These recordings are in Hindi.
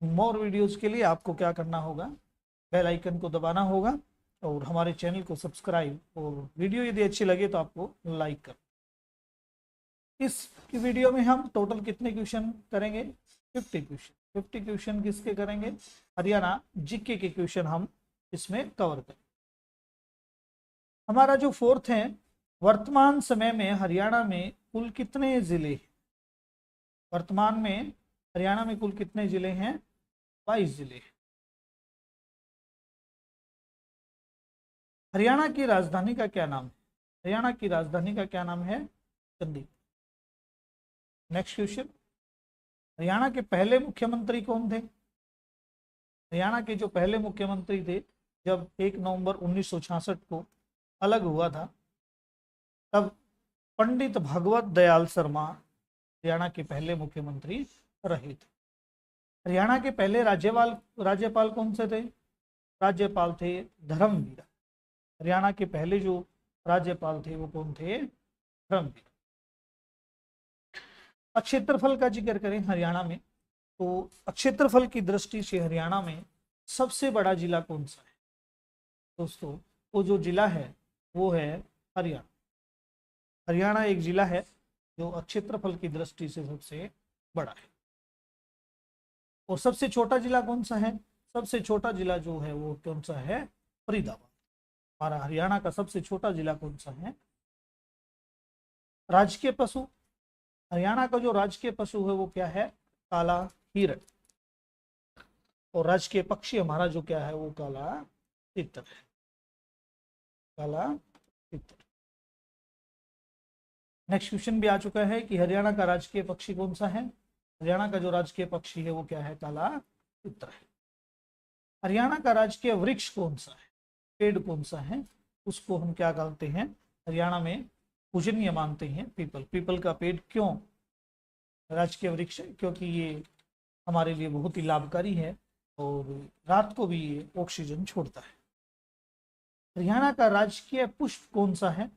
मोर वीडियोस के लिए आपको क्या करना होगा, बेल आइकन को दबाना होगा और हमारे चैनल को सब्सक्राइब, और वीडियो यदि अच्छी लगे तो आपको लाइक कर। इस वीडियो में हम टोटल कितने क्वेश्चन करेंगे? 50 क्वेश्चन। 50 क्वेश्चन किसके करेंगे? हरियाणा जीके के क्वेश्चन हम इसमें कवर करेंगे। हमारा जो फोर्थ है, वर्तमान समय में हरियाणा में कुल कितने जिले हैं? वर्तमान में हरियाणा में कुल कितने जिले हैं? 22 जिले हैं। हरियाणा की राजधानी का क्या नाम है? हरियाणा की राजधानी का क्या नाम है? चंडीगढ़। नेक्स्ट क्वेश्चन, हरियाणा के पहले मुख्यमंत्री कौन थे? हरियाणा के जो पहले मुख्यमंत्री थे, जब 1 नवंबर 1966 को अलग हुआ था, तब पंडित भगवत दयाल शर्मा हरियाणा के पहले मुख्यमंत्री रहे थे। हरियाणा के पहले राज्यपाल कौन से थे? राज्यपाल थे धर्मवीर। हरियाणा के पहले जो राज्यपाल थे वो कौन थे? धर्मवीर। क्षेत्रफल का जिक्र करें हरियाणा में, तो क्षेत्रफल की दृष्टि से हरियाणा में सबसे बड़ा जिला कौन सा है? दोस्तों, वो जो जिला है वो है हरियाणा। हरियाणा एक जिला है जो क्षेत्रफल की दृष्टि से सबसे बड़ा है। और सबसे छोटा जिला कौन सा है? सबसे छोटा जिला जो है वो कौन सा है? फरीदाबाद। हमारा हरियाणा का सबसे छोटा जिला कौन सा है? राजकीय पशु, हरियाणा का जो राजकीय पशु है वो क्या है? काला हिरण। और राजकीय पक्षी हमारा जो क्या है वो काला तितर है। काला तितर। नेक्स्ट क्वेश्चन भी आ चुका है कि हरियाणा का राजकीय पक्षी कौन सा है? हरियाणा का जो राजकीय पक्षी है वो क्या है? काला तितर है। हरियाणा का राजकीय वृक्ष कौन सा है? पेड़ कौन सा है? उसको हम क्या कहते हैं? हरियाणा में पूजनीय मानते हैं पीपल। पीपल का पेड़ क्यों राजकीय वृक्ष? क्योंकि ये हमारे लिए बहुत ही लाभकारी है और रात को भी ये ऑक्सीजन छोड़ता है। हरियाणा का राजकीय पुष्प कौन सा है?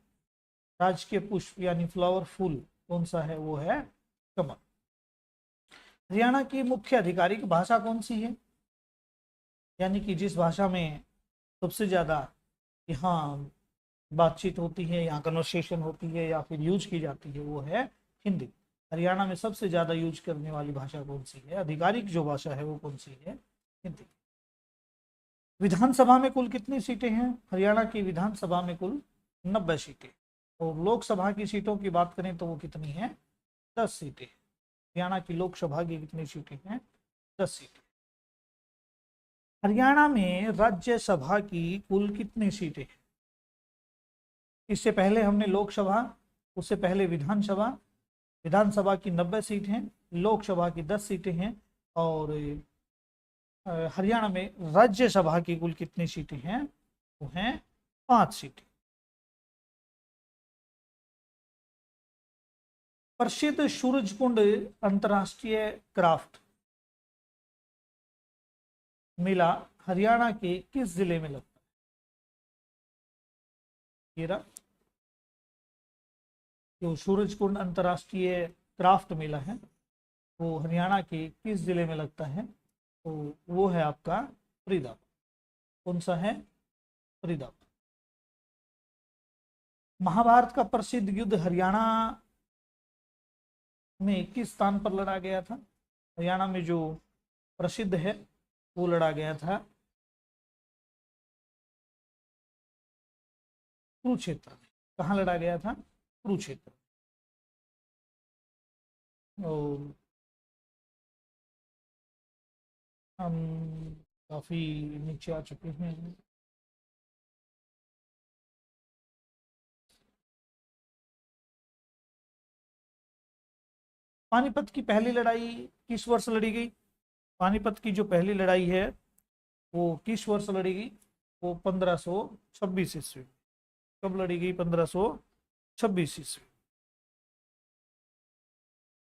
राजकीय पुष्प यानी फ्लावर फूल कौन सा है? वो है कमल। हरियाणा की मुख्य आधिकारिक भाषा कौन सी है? यानी कि जिस भाषा में सबसे ज्यादा यहाँ बातचीत होती है, यहाँ कन्वर्सेशन होती है या फिर यूज की जाती है, वो है हिंदी। हरियाणा में सबसे ज्यादा यूज करने वाली भाषा कौन सी है? आधिकारिक जो भाषा है वो कौन सी है? हिंदी। विधानसभा में कुल कितनी सीटें हैं? हरियाणा की विधानसभा में कुल 90 सीटें। और लोकसभा की सीटों की बात करें तो वो कितनी है? 10 सीटें। हरियाणा की लोकसभा की कितनी सीटें हैं? 10 सीटें। हरियाणा में राज्यसभा की कुल कितनी सीटें हैं? इससे पहले हमने लोकसभा, उससे पहले विधानसभा। विधानसभा की 90 सीट हैं, लोकसभा की 10 सीटें हैं। और हरियाणा में राज्यसभा की कुल कितनी सीटें हैं? वो हैं 5 सीटें। प्रसिद्ध सूरजकुंड अंतरराष्ट्रीय क्राफ्ट मेला हरियाणा के किस जिले में लगता है? ये रहा जो सूरजकुंड अंतरराष्ट्रीय क्राफ्ट मेला है वो हरियाणा के किस जिले में लगता है? तो वो है आपका फरीदाबाद। कौन सा है? फरीदाबाद। महाभारत का प्रसिद्ध युद्ध हरियाणा में किस स्थान पर लड़ा गया था? हरियाणा में जो प्रसिद्ध है वो लड़ा गया था कुरुक्षेत्र में। कहाँ लड़ा गया था? कुरुक्षेत्र। और हम काफी नीचे आ चुके हैं। पानीपत की पहली लड़ाई किस वर्ष लड़ी गई? पानीपत की जो पहली लड़ाई है वो किस वर्ष लड़ी गई? वो 1526 ईस्वी। कब लड़ी गई? 1526 ईस्वी।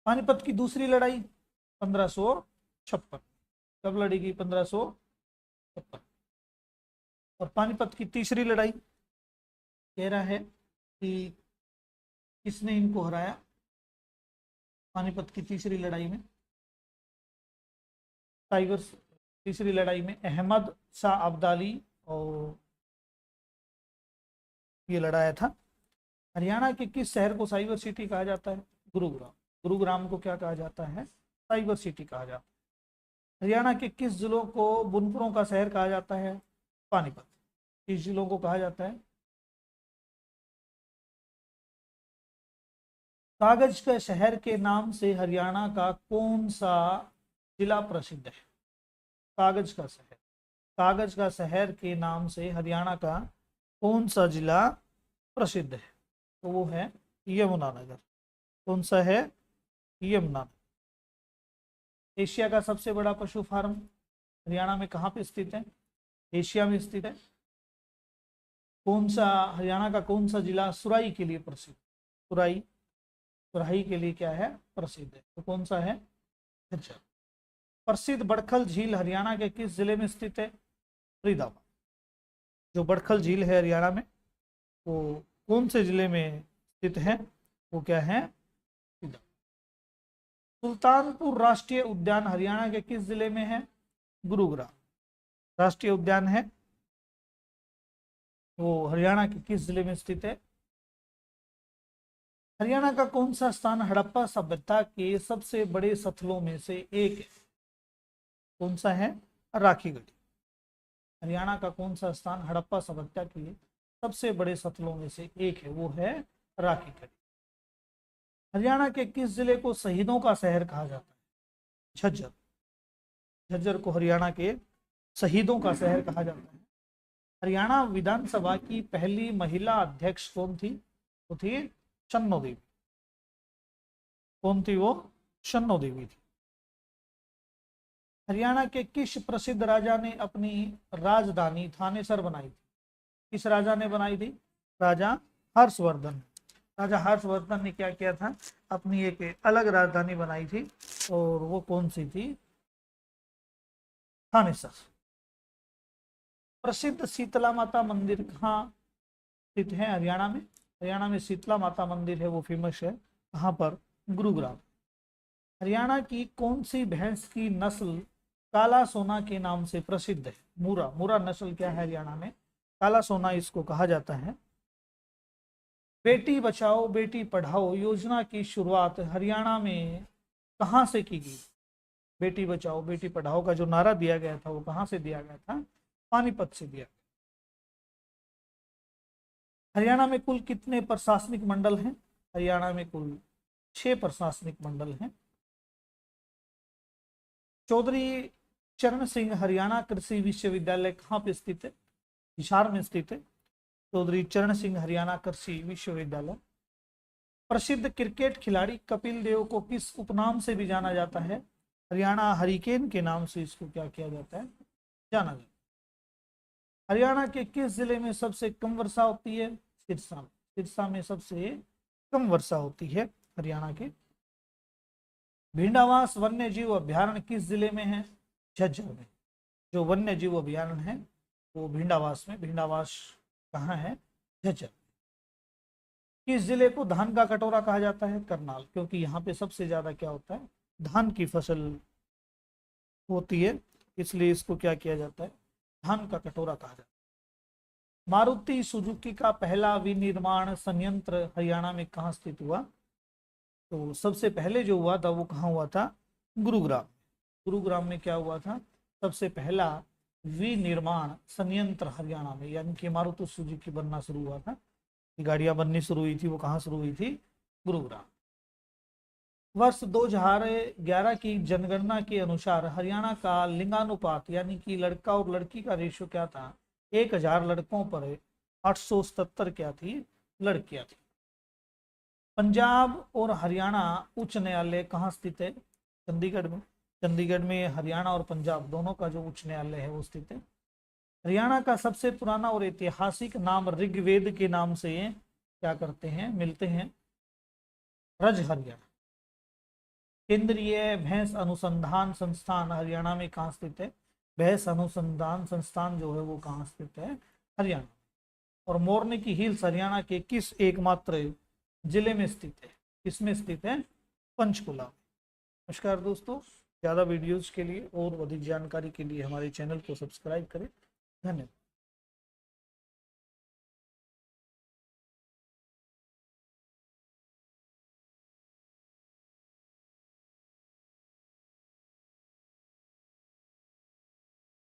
पानीपत की दूसरी लड़ाई 1556। कब लड़ी गई? 1556। और पानीपत की तीसरी लड़ाई कह रहा है कि किसने इनको हराया पानीपत की तीसरी लड़ाई में? साइबर, तीसरी लड़ाई में अहमद शाह अब्दाली और ये लड़ाया था। हरियाणा के किस शहर को साइबर सिटी कहा जाता है? गुरुग्राम। गुरुग्राम को क्या कहा जाता है? साइबर सिटी कहा जाता है। हरियाणा के किस जिलों को बुनकरों का शहर कहा जाता है? पानीपत। किस जिलों को कहा जाता है? कागज के शहर के नाम से हरियाणा का कौन सा जिला प्रसिद्ध है? कागज का शहर, कागज का शहर के नाम से हरियाणा का कौन सा जिला प्रसिद्ध है? तो वो है यमुनानगर। कौन सा है? यमुनानगर। एशिया का सबसे बड़ा पशु फार्म हरियाणा में कहाँ पे स्थित है? एशिया में स्थित है। कौन सा, हरियाणा का कौन सा जिला सुराई के लिए प्रसिद्ध? सुराई, सुराही के लिए क्या है? प्रसिद्ध है। तो कौन सा है? झज्जर। प्रसिद्ध बड़खल झील हरियाणा के किस जिले में स्थित है? फरीदाबाद। जो बड़खल झील है हरियाणा में, वो कौन से जिले में स्थित है? वो क्या है? फरीदाबाद। सुल्तानपुर राष्ट्रीय उद्यान हरियाणा के किस जिले में है? गुरुग्राम। राष्ट्रीय उद्यान है वो हरियाणा के किस जिले में स्थित है? हरियाणा का कौन सा स्थान हड़प्पा सभ्यता के सबसे बड़े स्थलों में से एक है? कौन सा है? राखीगढ़ी। हरियाणा का कौन सा स्थान हड़प्पा सभ्यता के सबसे बड़े स्थलों में से एक है? वो है राखीगढ़ी। हरियाणा के किस जिले को शहीदों का शहर कहा जाता है? झज्जर। झज्जर को हरियाणा के शहीदों का शहर कहा जाता है। हरियाणा विधानसभा की पहली महिला अध्यक्ष कौन थी? वो थी शन्नो देवी। कौन थी वो? शन्नो देवी थी। हरियाणा के किस प्रसिद्ध राजा ने अपनी राजधानी थानेसर बनाई थी? किस राजा ने बनाई थी? राजा हर्षवर्धन। राजा हर्षवर्धन ने क्या किया था? अपनी एक अलग राजधानी बनाई थी, और वो कौन सी थी? थानेसर। प्रसिद्ध शीतला माता मंदिर कहाँ स्थित है हरियाणा में? हरियाणा में शीतला माता मंदिर है वो फेमस है। कहाँ पर? गुरुग्राम। हरियाणा की कौन सी भैंस की नस्ल काला सोना के नाम से प्रसिद्ध है? मूरा। मूरा नस्ल क्या है हरियाणा में? काला सोना इसको कहा जाता है। बेटी बचाओ बेटी पढ़ाओ योजना की शुरुआत हरियाणा में कहाँ से की गई? बेटी बचाओ बेटी पढ़ाओ का जो नारा दिया गया था वो कहाँ से दिया गया था? पानीपत से दिया। हरियाणा में कुल कितने प्रशासनिक मंडल हैं? हरियाणा में कुल 6 प्रशासनिक मंडल हैं। चौधरी चरण सिंह हरियाणा कृषि विश्वविद्यालय कहाँ पे स्थित है? हिसार में स्थित है। चौधरी चरण सिंह हरियाणा कृषि विश्वविद्यालय। प्रसिद्ध क्रिकेट खिलाड़ी कपिल देव को किस उपनाम से भी जाना जाता है? हरियाणा हरिकेन के नाम से इसको क्या किया जाता है? जाना जाता है। हरियाणा के किस जिले में सबसे कम वर्षा होती है? सिरसा। सिरसा में सबसे कम वर्षा होती है हरियाणा के। भिंडावास वन्य जीव अभ्यारण्य किस जिले में है? झज्जर में। जो वन्य जीव अभ्यारण्य है वो भिंडावास में। भिंडावास कहाँ है? झज्जर। किस जिले को धान का कटोरा कहा जाता है? करनाल। क्योंकि यहाँ पे सबसे ज्यादा क्या होता है? धान की फसल होती है, इसलिए इसको क्या किया जाता है? धान का कटोरा कहा जाता है। मारुति सुजुकी का पहला विनिर्माण संयंत्र हरियाणा में कहाँ स्थित हुआ? तो सबसे पहले जो हुआ था वो कहाँ हुआ था? गुरुग्राम। गुरुग्राम में क्या हुआ था? सबसे पहला विनिर्माण संयंत्र हरियाणा में, यानी कि मारुति सुजुकी बनना शुरू हुआ था। गाड़ियां बननी शुरू हुई थी वो कहाँ शुरू हुई थी? गुरुग्राम। वर्ष 2011 की जनगणना के अनुसार हरियाणा का लिंगानुपात यानी कि लड़का और लड़की का रेशियो क्या था? 1000 लड़कों पर 877 क्या थी? लड़कियां थी। पंजाब और हरियाणा उच्च न्यायालय कहाँ स्थित है? चंडीगढ़ में। चंडीगढ़ में हरियाणा और पंजाब दोनों का जो उच्च न्यायालय है वो स्थित है। हरियाणा का सबसे पुराना और ऐतिहासिक नाम ऋग्वेद के नाम से क्या करते हैं? मिलते हैं। रज हरियाणा। केंद्रीय भैंस अनुसंधान संस्थान हरियाणा में कहाँ स्थित है? भैंस अनुसंधान संस्थान जो है वो कहाँ स्थित है? हरियाणा। और मोरनी की हिल्स हरियाणा के किस एकमात्र जिले में स्थित है? किसमें स्थित है? पंचकुला। नमस्कार दोस्तों, ज़्यादा वीडियोस के लिए और अधिक जानकारी के लिए हमारे चैनल को सब्सक्राइब करें। धन्यवाद।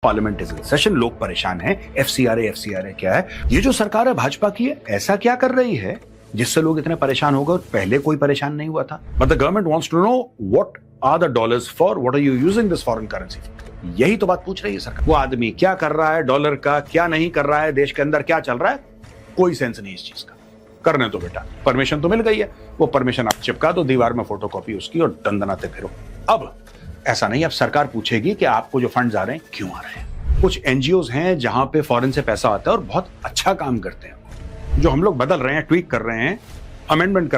पार्लियामेंट इज इन सेशन, लोग परेशान हैं। एफसीआरए क्या है? ये जो सरकार है भाजपा की है, ऐसा क्या कर रही है जिससे लोग इतने परेशान हो गए? पहले कोई परेशान नहीं हुआ था। But the government wants to know what are the dollars for, what are you using this foreign currency for? यही तो बात पूछ रही है सरकार। वो आदमी क्या कर रहा है डॉलर का, क्या नहीं कर रहा है, देश के अंदर क्या चल रहा है, कोई सेंस नहीं इस चीज का। करने तो बेटा, परमिशन तो मिल गई है, वो परमिशन आप चिपका दो दीवार में फोटोकॉपी उसकी और दंदनाते फिरो। अब ऐसा नहीं, अब सरकार पूछेगी कि आपको जो फंड्स आ रहे हैं क्यों आ रहे हैं। कुछ एनजीओज हैं जहां पे फॉरेन से पैसा आता है और बहुत अच्छा काम करते हैं, जो हम लोग बदल रहे हैं, ट्वीक कर रहे हैं, अमेंडमेंट